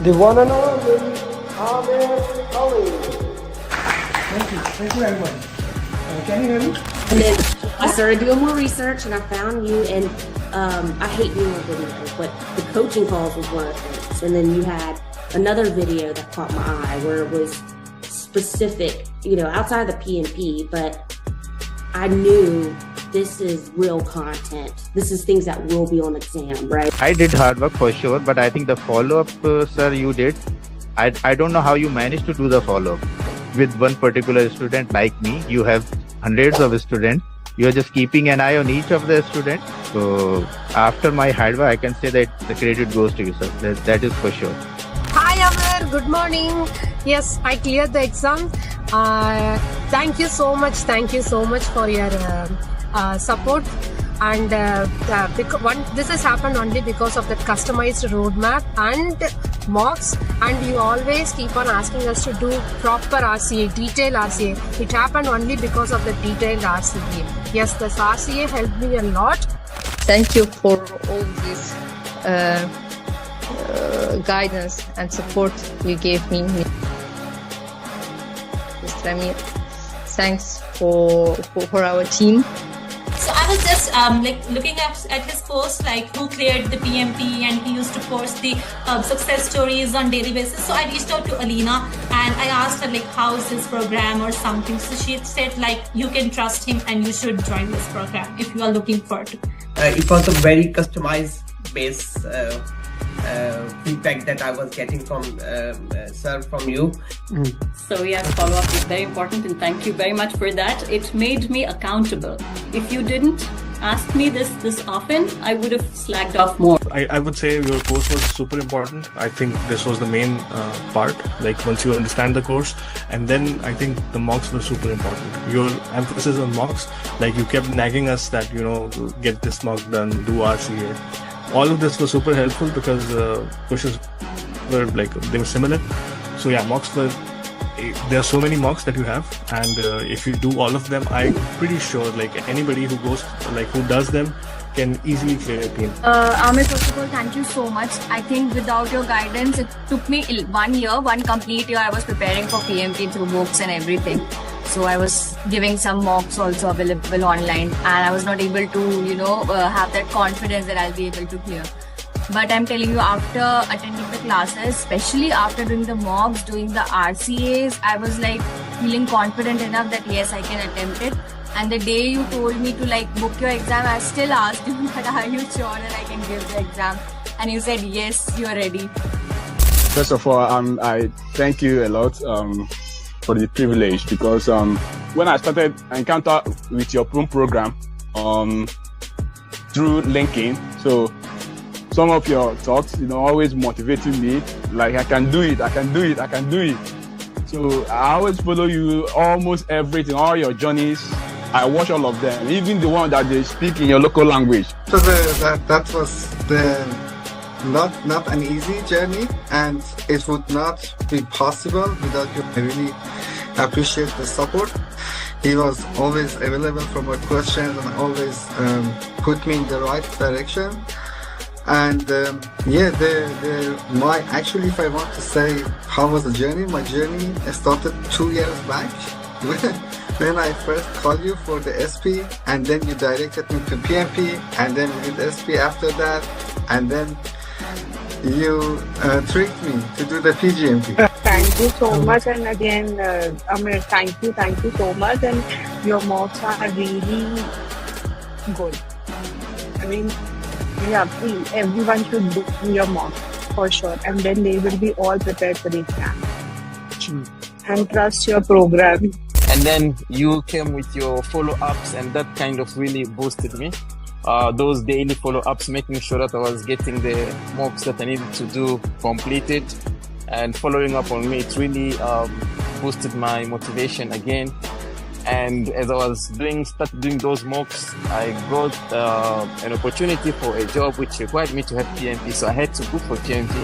The one and only Amir Ali. Thank you very much. Can you hear me? And then I started doing more research and I found you, and I hate doing videos, but the coaching calls was one of the things. And then you had another video that caught my eye where it was specific, outside the PMP, but I knew this is real content. This is things that will be on exam, right? I did hard work for sure, but I think the follow-up, sir, you did. I don't know how you managed to do the follow-up. With one particular student like me, you have hundreds of students. You are just keeping an eye on each of the students. So after my hard work, I can say that the credit goes to you, sir. That is for sure. Hi Amir, good morning. Yes, I cleared the exam. Thank you so much. Thank you so much for your support. And this has happened only because of the customized roadmap and mocks, and you always keep on asking us to do proper RCA, detailed RCA. It happened only because of the detailed RCA. Yes, the RCA helped me a lot. Thank you for all this guidance and support you gave me. Mr. Amir, thanks for our team. So I was just looking at his post, like who cleared the PMP, and he used to post the success stories on daily basis. So I reached out to Alina and I asked her how is his program or something. So she said you can trust him and you should join this program if you are looking for it. It was a very customized base feedback that I was getting from sir, from you. So yes, follow-up is very important, and thank you very much for that. It made me accountable. If you didn't ask me this often, I would have slacked off more. I would say your course was super important. I think this was the main part, once you understand the course, and then I think the mocks were super important. Your emphasis on mocks, you kept nagging us that, get this mock done, do RCA. All of this was super helpful because questions were they were similar. So yeah, mocks were, there are so many mocks that you have, and if you do all of them, I'm pretty sure anybody who goes, who does them can easily clear a PMP. Amir, first of all, thank you so much. I think without your guidance, it took me 1 year, one complete year. I was preparing for PMP through books and everything. So I was giving some mocks also available online, and I was not able to, have that confidence that I'll be able to clear. But I'm telling you, after attending the classes, especially after doing the mocks, doing the RCAs, I was feeling confident enough that yes, I can attempt it. And the day you told me to book your exam, I still asked you, but are you sure that I can give the exam? And you said, yes, you're ready. First of all, I thank you a lot for the privilege, because when I started encounter with your program through LinkedIn, so some of your talks, always motivating me, I can do it, I can do it, I can do it. So I always follow you, almost everything, all your journeys. I watch all of them, even the one that they speak in your local language. So that was not an easy journey, and it would not be possible without you. I really appreciate the support. He was always available for my questions and always put me in the right direction. And actually, if I want to say how was the journey, my journey started 2 years back when I first called you for the SP, and then you directed me to PMP, and then we did SP after that, and then you tricked me to do the PGMP. Thank you so much, and again, Amir, thank you so much, and your mocks are really good. I mean, yeah, please, everyone should do your mock for sure, and then they will be all prepared for the exam. And trust your program. And then you came with your follow-ups, and that kind of really boosted me. Those daily follow-ups, making sure that I was getting the mocks that I needed to do completed, and following up on me, it really boosted my motivation again. And as I was started doing those mocks, I got an opportunity for a job which required me to have PMP. So I had to go for PMP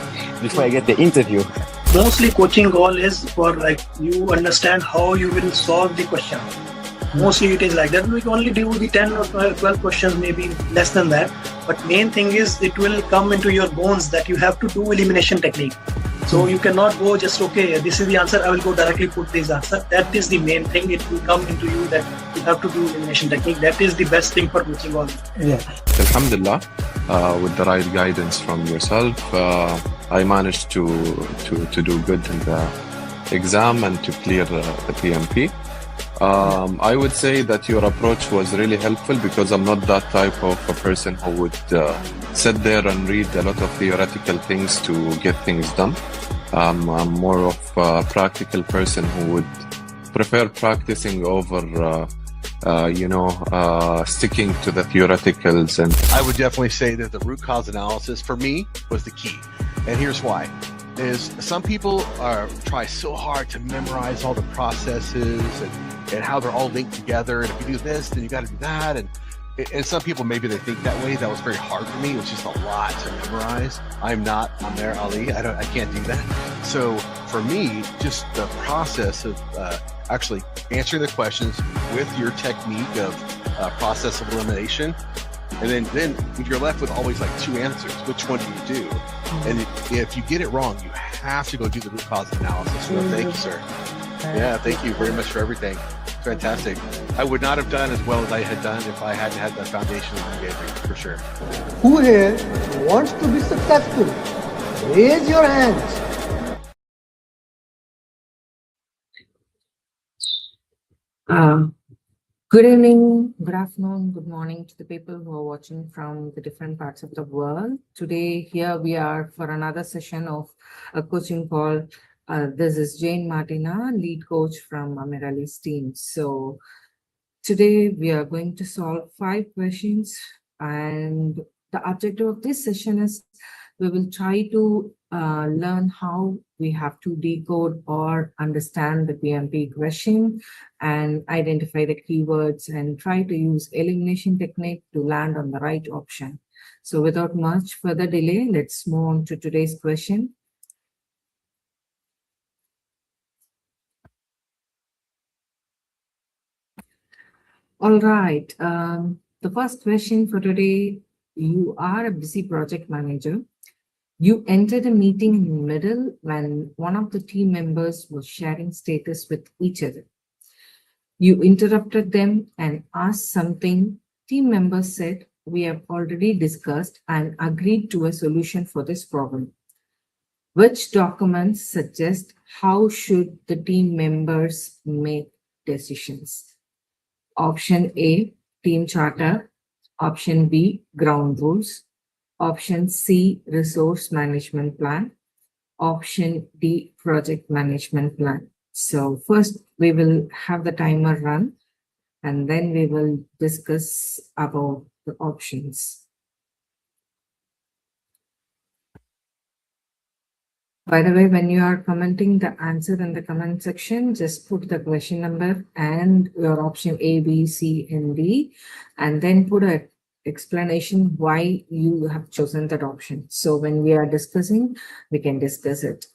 before I get the interview. Mostly coaching goal is for you understand how you will solve the question. Mostly it is like that. We can only do the 10 or 12 questions, maybe less than that. But main thing is it will come into your bones that you have to do elimination technique. So you cannot go just, okay, this is the answer, I will go directly put this answer. That is the main thing. It will come into you that you have to do elimination technique. That is the best thing for coaching on. Yeah. Alhamdulillah, with the right guidance from yourself, I managed to do good in the exam and to clear the PMP. I would say that your approach was really helpful because I'm not that type of a person who would sit there and read a lot of theoretical things to get things done. I'm more of a practical person who would prefer practicing over, sticking to the theoreticals. And I would definitely say that the root cause analysis for me was the key. And here's why. Is some people try so hard to memorize all the processes and how they're all linked together. And if you do this, then you got to do that. And some people, maybe they think that way. That was very hard for me. It was just a lot to memorize. I'm not Amer Ali. I can't do that. So for me, just the process of actually answering the questions with your technique of process of elimination. And then you're left with always like two answers. Which one do you do? And if you get it wrong, you have to go do the root cause analysis. So thank you, sir. Yeah, thank you very much for everything. Fantastic. I would not have done as well as I had done if I hadn't had the foundation that you gave me, for sure. Who here wants to be successful? Raise your hands. Good evening, good afternoon, good morning to the people who are watching from the different parts of the world. Today, here we are for another session of a coaching call. This is Jane Martina, lead coach from Amer Ali's team. So today we are going to solve 5 questions, and the objective of this session is we will try to learn how we have to decode or understand the PMP question and identify the keywords and try to use elimination technique to land on the right option. So without much further delay, let's move on to today's question. All right, the first question for today, you are a busy project manager. You entered a meeting in the middle when one of the team members was sharing status with each other. You interrupted them and asked something. Team member said, "We have already discussed and agreed to a solution for this problem." Which documents suggest how should the team members make decisions? Option A, team charter. Option B, ground rules. Option C, resource management plan. Option D, project management plan. So first we will have the timer run and then we will discuss about the options. By the way, when you are commenting the answer in the comment section, just put the question number and your option A, B, C, and D, and then put an explanation why you have chosen that option. So when we are discussing, we can discuss it.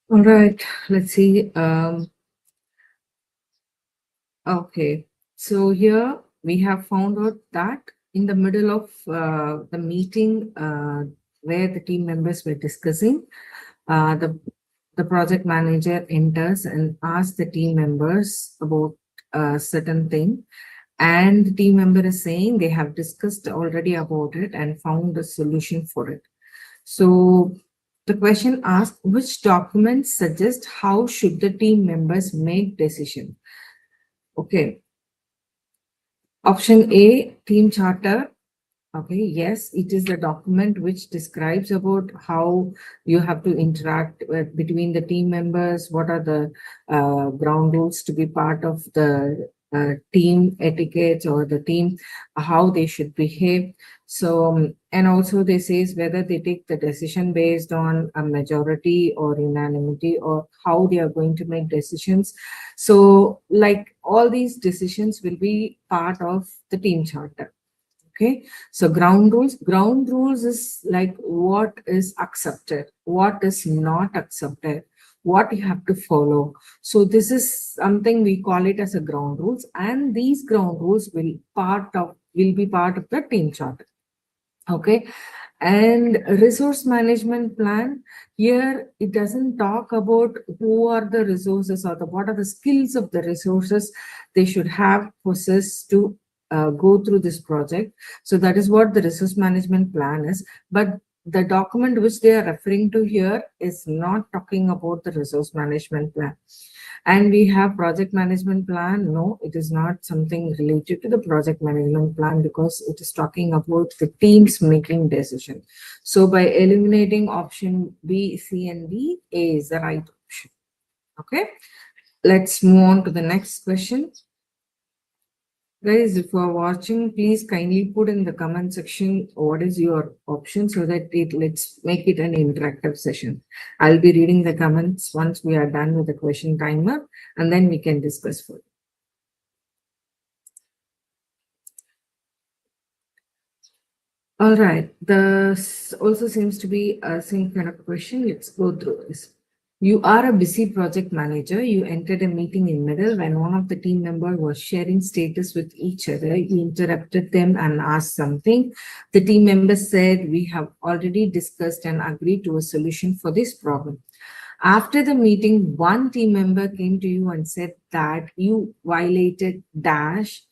All right, let's see. Okay, so here we have found out that in the middle of the meeting where the team members were discussing, the project manager enters and asks the team members about a certain thing. And the team member is saying they have discussed already about it and found a solution for it. So the question asks, which documents suggest how should the team members make decision? Okay. Option A, team charter. Okay, yes, it is the document which describes about how you have to interact between the team members, what are the ground rules to be part of the team etiquettes or the team, how they should behave. So, and also they says whether they take the decision based on a majority or unanimity or how they are going to make decisions. So like all these decisions will be part of the team charter. Okay, so ground rules is like what is accepted, what is not accepted, what you have to follow. So this is something we call it as a ground rules, and these ground rules will be part of the team charter. Okay, and resource management plan, here it doesn't talk about who are the resources or what are the skills of the resources they should have possessed to go through this project. So that is what the resource management plan is. But the document which they are referring to here is not talking about the resource management plan. And we have project management plan. No, it is not something related to the project management plan because it is talking about the teams making decision. So by eliminating option B, C, and D, A is the right option. Okay, let's move on to the next question. Guys, if you are watching, please kindly put in the comment section what is your option so that let's make it an interactive session. I'll be reading the comments once we are done with the question timer, and then we can discuss further. All right, this also seems to be a same kind of question. Let's go through this. You are a busy project manager. You entered a meeting in middle when one of the team members was sharing status with each other. You interrupted them and asked something. The team member said, we have already discussed and agreed to a solution for this problem. After the meeting, one team member came to you and said that you violated dash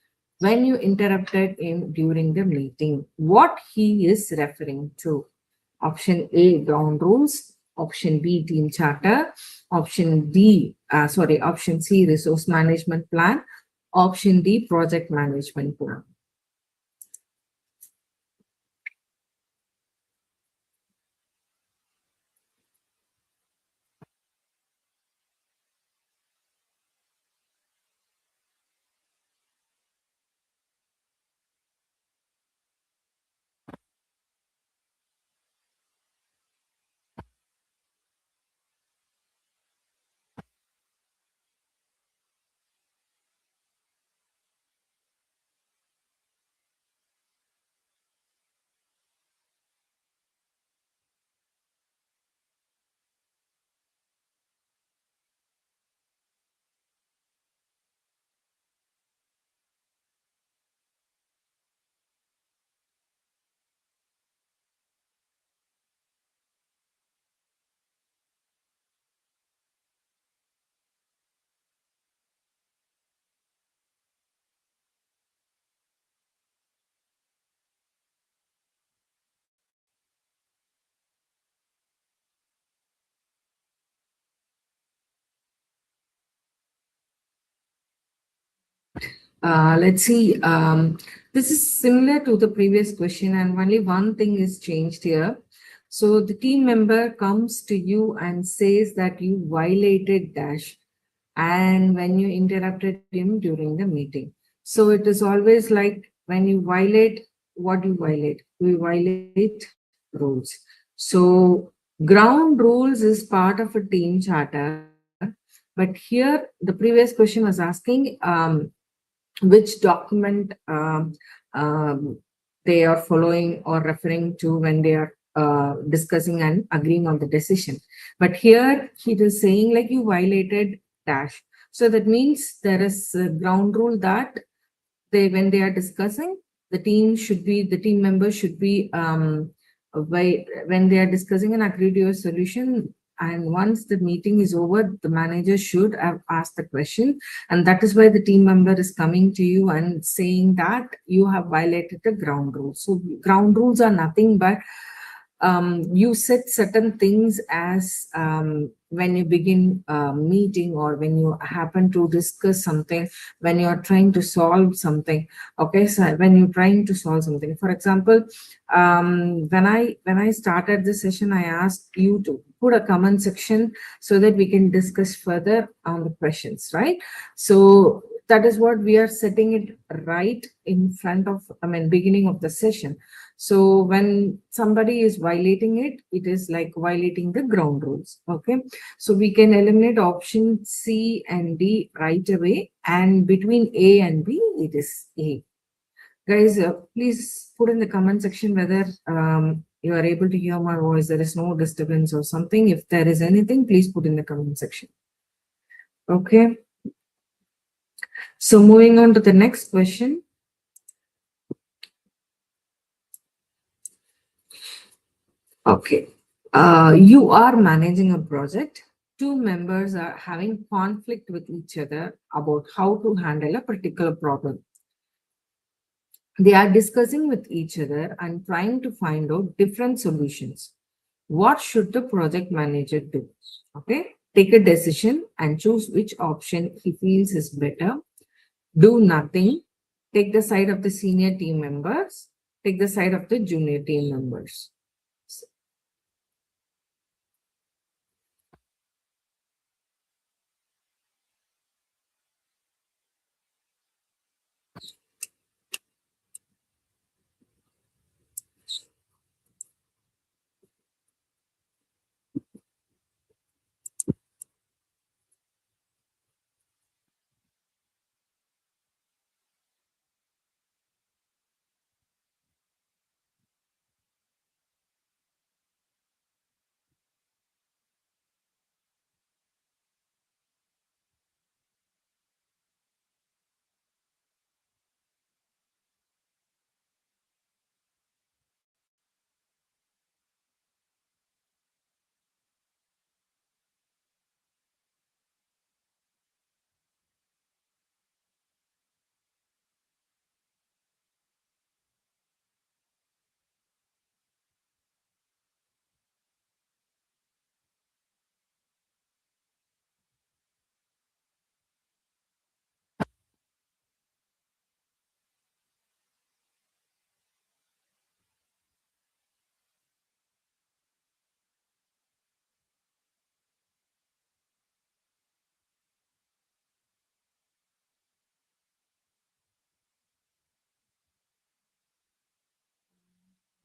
when you interrupted him during the meeting. What he is referring to? Option A, ground rules. Option B, team charter. Option C, resource management plan. Option D, project management plan. Let's see. This is similar to the previous question, and only one thing is changed here. So the team member comes to you and says that you violated dash, and when you interrupted him during the meeting. So it is always like when you violate, what do you violate? We violate rules. So ground rules is part of a team charter, but here the previous question was asking which document they are following or referring to when they are discussing and agreeing on the decision. But here he is saying like you violated dash. So that means there is a ground rule that when they are discussing, the team members should be when they are discussing and agree to a solution. And once the meeting is over, the manager should have asked the question. And that is why the team member is coming to you and saying that you have violated the ground rules. So ground rules are nothing but you set certain things as when you begin a meeting, or when you happen to discuss something, when you are trying to solve something. Okay, so when you're trying to solve something, for example, when I started the session, I asked you to put a comment section so that we can discuss further on the questions, right? So that is what we are setting it right in front of, beginning of the session. So when somebody is violating it, it is like violating the ground rules. Okay, so we can eliminate option C and D right away, and between A and B, it is A. Guys, please put in the comment section whether you are able to hear my voice. There is no disturbance or something. If there is anything, please put in the comment section. Okay. So moving on to the next question. Okay. You are managing a project. Two members are having conflict with each other about how to handle a particular problem. They are discussing with each other and trying to find out different solutions. What should the project manager do? Okay. Take a decision and choose which option he feels is better. Do nothing. Take the side of the senior team members. Take the side of the junior team members.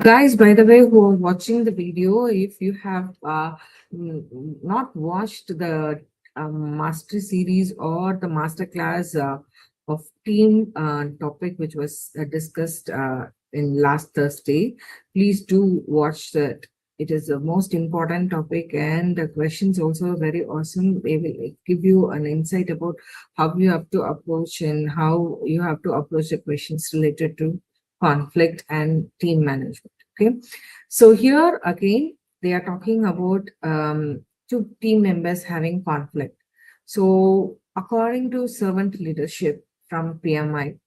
Guys, by the way, who are watching the video, if you have not watched the master series or the master class of team topic, which was discussed in last Thursday, please do watch that. It is the most important topic, and the questions also very awesome. They will give you an insight about how you have to approach and how you have to approach the questions related to conflict and team management. Okay, so here again they are talking about two team members having conflict. So according to servant leadership from PMI,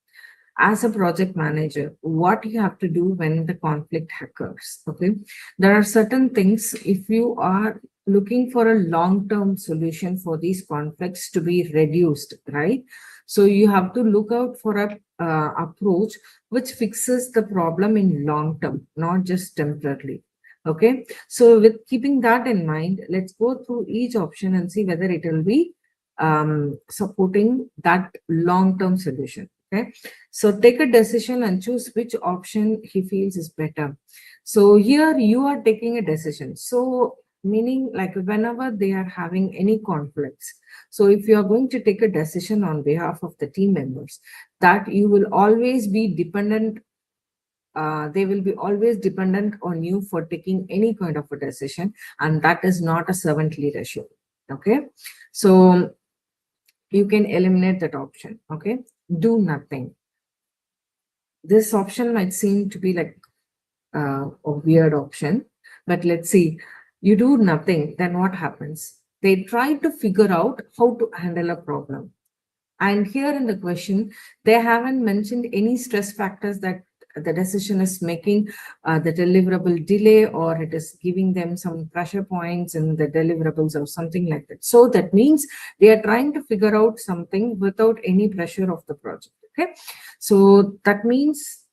as a project manager, what you have to do when the conflict occurs. Okay, there are certain things. If you are looking for a long-term solution for these conflicts to be reduced, right? So you have to look out for a approach which fixes the problem in long term, not just temporarily. Okay, so with keeping that in mind, let's go through each option and see whether it will be supporting that long-term solution. Okay, so take a decision and choose which option he feels is better. So here you are taking a decision. So meaning, like, whenever they are having any conflicts, so if you are going to take a decision on behalf of the team members, that you will always be dependent, they will be always dependent on you for taking any kind of a decision, and that is not a servant leadership. Okay, so you can eliminate that option. Okay, do nothing. This option might seem to be like a weird option, but let's see. You do nothing, then what happens? They try to figure out how to handle a problem. And here in the question, they haven't mentioned any stress factors that the decision is making the deliverable delay, or it is giving them some pressure points in the deliverables or something like that. So that means they are trying to figure out something without any pressure of the project. Okay, so that means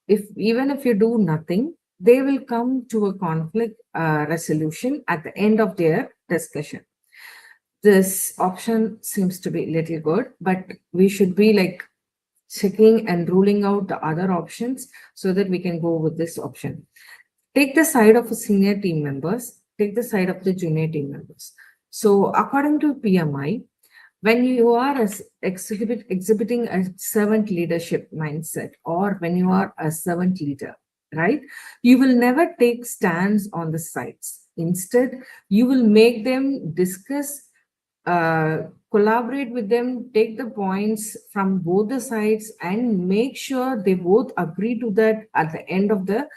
even if you do nothing, they will come to a conflict resolution at the end of their discussion. This option seems to be a little good, but we should be like checking and ruling out the other options so that we can go with this option. Take the side of a senior team members, take the side of the junior team members. So according to PMI, when you are exhibiting a servant leadership mindset, or when you are a servant leader, right, you will never take stands on the sides. Instead, you will make them discuss, collaborate with them, take the points from both the sides, and make sure they both agree to that at the end of the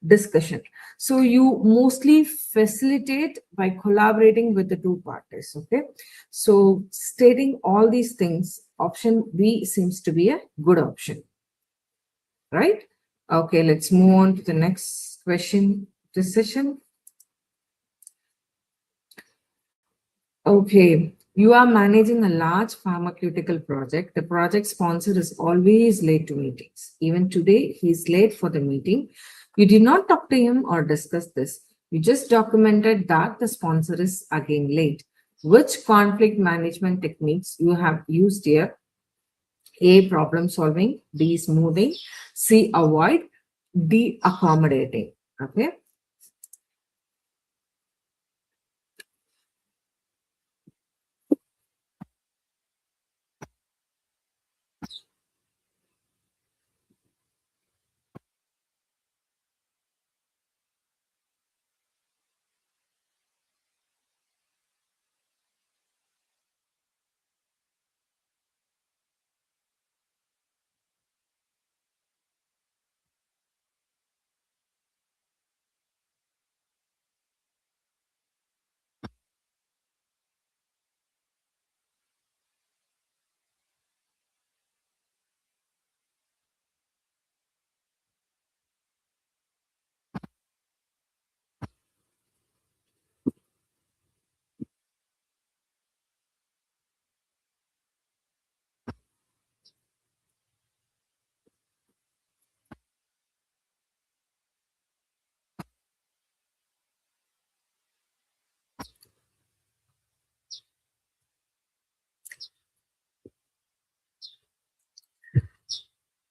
discussion. So you mostly facilitate by collaborating with the two parties. Okay, so stating all these things, option B seems to be a good option, right? Okay, let's move on to the next question this session. Okay, you are managing a large pharmaceutical project. The project sponsor is always late to meetings. Even today, he is late for the meeting. You did not talk to him or discuss this. You just documented that the sponsor is again late. Which conflict management techniques you have used here? A, problem solving. B, smoothing. C, avoid. D, accommodating. Okay.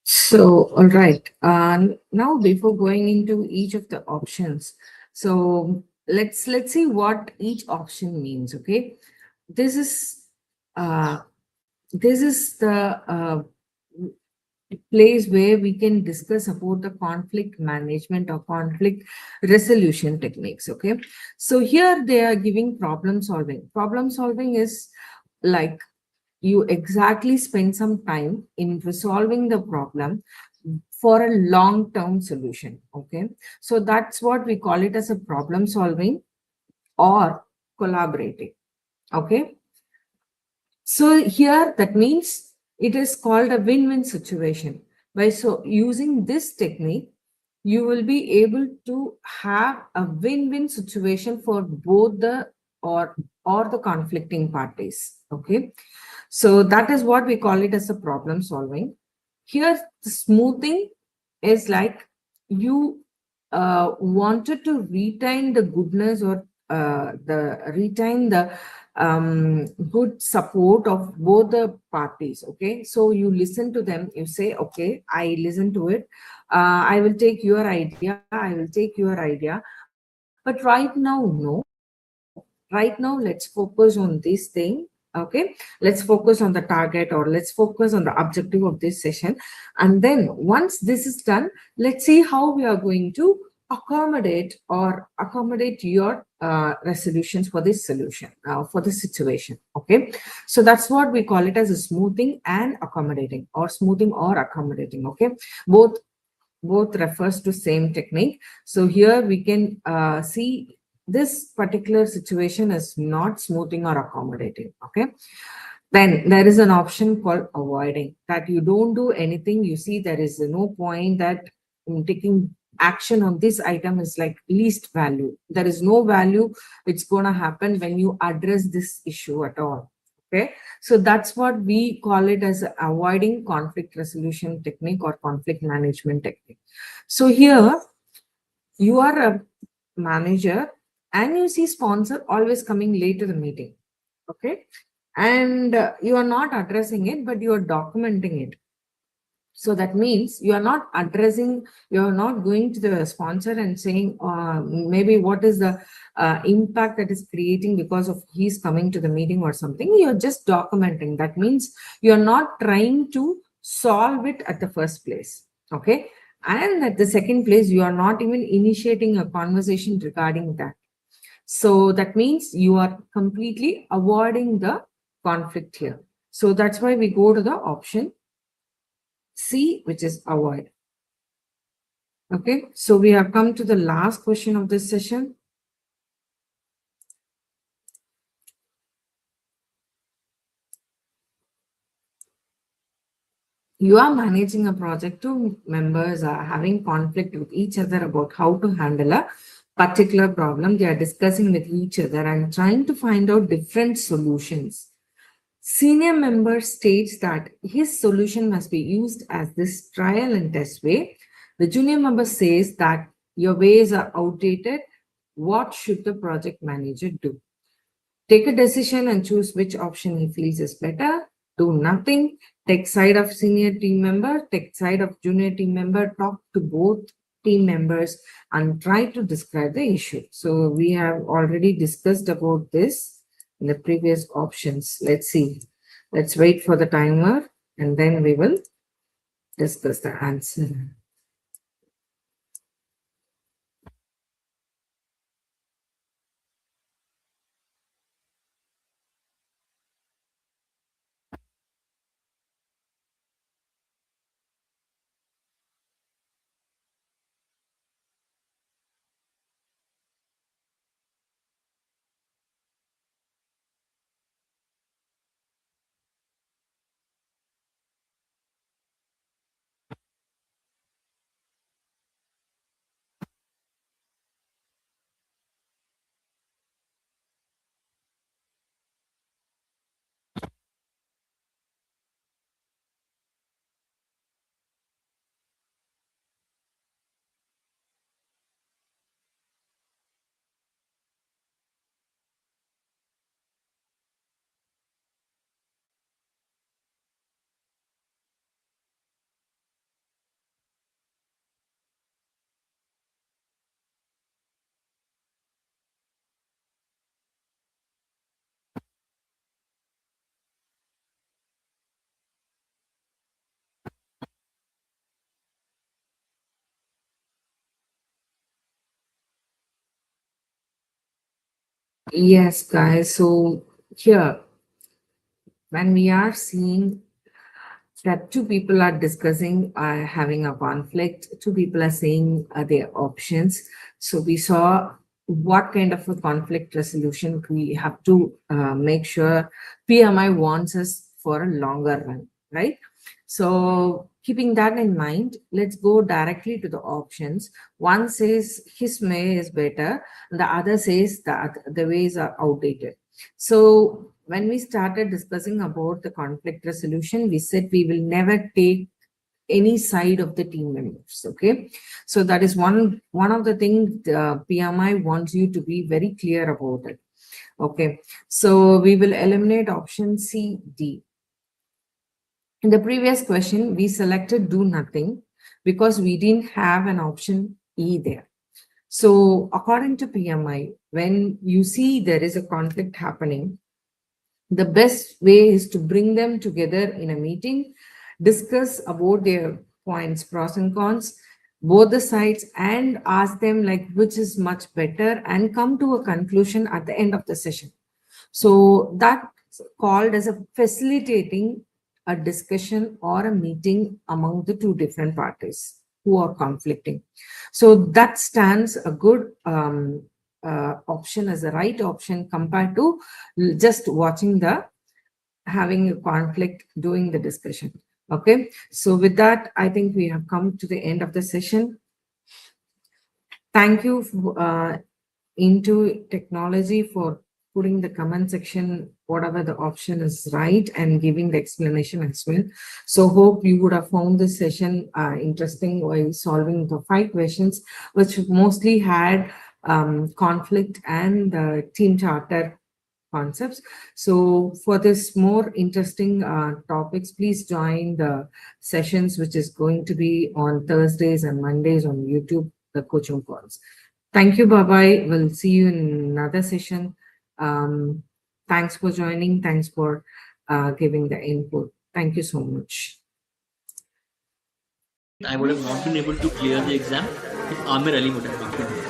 So, all right. Now, before going into each of the options, so let's see what each option means. Okay, this is the place where we can discuss about the conflict management or conflict resolution techniques. Okay, so here they are giving problem solving. Problem solving is like you exactly spend some time in resolving the problem for a long-term solution. Okay, so that's what we call it as a problem solving or collaborating. Okay, so here that means it is called a win-win situation. By so using this technique, you will be able to have a win-win situation for both the or the conflicting parties. Okay, so that is what we call it as a problem solving. Here, the smoothing is like you wanted to retain the goodness or retain the good support of both the parties. Okay, so you listen to them, you say, okay, I listen to it, I will take your idea, I will take your idea, but right now, no. Right now, let's focus on this thing. Okay, let's focus on the target, or let's focus on the objective of this session. And then once this is done, let's see how we are going to accommodate your resolutions for this solution, for this situation. Okay, so that's what we call it as a smoothing and accommodating, or smoothing or accommodating. Okay, both refers to same technique. So here we can see this particular situation is not smoothing or accommodating. Okay, then there is an option called avoiding, that you don't do anything. You see there is no point that taking action on this item is like least value. There is no value it's gonna happen when you address this issue at all. Okay, so that's what we call it as avoiding conflict resolution technique or conflict management technique. So here you are a manager and you see sponsor always coming late to the meeting. Okay, and you are not addressing it, but you are documenting it. So that means you are not addressing, you are not going to the sponsor and saying maybe what is the impact that is creating because of he's coming to the meeting or something. You're just documenting. That means you're not trying to solve it at the first place. Okay. And at the second place, you are not even initiating a conversation regarding that. So that means you are completely avoiding the conflict here. So that's why we go to the option C, which is avoid. Okay, so we have come to the last question of this session. You are managing a project, two members are having conflict with each other about how to handle a particular problem. They are discussing with each other and trying to find out different solutions. Senior member states that his solution must be used as this trial and test way. The junior member says that your ways are outdated. What should the project manager do? Take a decision and choose which option he feels is better. Do nothing. Take side of senior team member, take side of junior team member, talk to both team members and try to describe the issue. So we have already discussed about this in the previous options. Let's see. Let's wait for the timer and then we will discuss the answer. Yes, guys. So here, when we are seeing that two people are discussing having a conflict, two people are saying their options. So we saw what kind of a conflict resolution we have to make sure PMI wants us for a longer run, right? So keeping that in mind, let's go directly to the options. One says his way is better, and the other says that the ways are outdated. So when we started discussing about the conflict resolution, we said we will never take any side of the team members. Okay, so that is one of the things the PMI wants you to be very clear about it. Okay, so we will eliminate option C, D. In the previous question, we selected do nothing because we didn't have an option E there. So according to PMI, when you see there is a conflict happening, the best way is to bring them together in a meeting, discuss about their points, pros and cons, both the sides, and ask them like which is much better and come to a conclusion at the end of the session. So that's called as a facilitating a discussion or a meeting among the two different parties who are conflicting. So that stands a good option as the right option compared to just watching the having a conflict doing the discussion. Okay, so with that, I think we have come to the end of the session. Thank you into technology for putting the comment section, whatever the option is right, and giving the explanation as well. So hope you would have found this session interesting while solving the 5 questions, which mostly had conflict and team charter concepts. So for this more interesting topics, please join the sessions, which is going to be on Thursdays and Mondays on YouTube, the coaching calls. Thank you. Bye-bye. We'll see you in another session. Thanks for joining. Thanks for giving the input. Thank you so much. I would have not been able to clear the exam if Amir Ali would have not been there.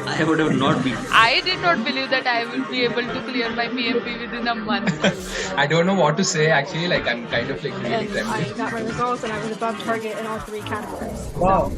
I would have not been. I did not believe that I will be able to clear my PMP within a month. I don't know what to say actually, like I'm kind of like really I got my results and I was above target in all 3 categories. Wow.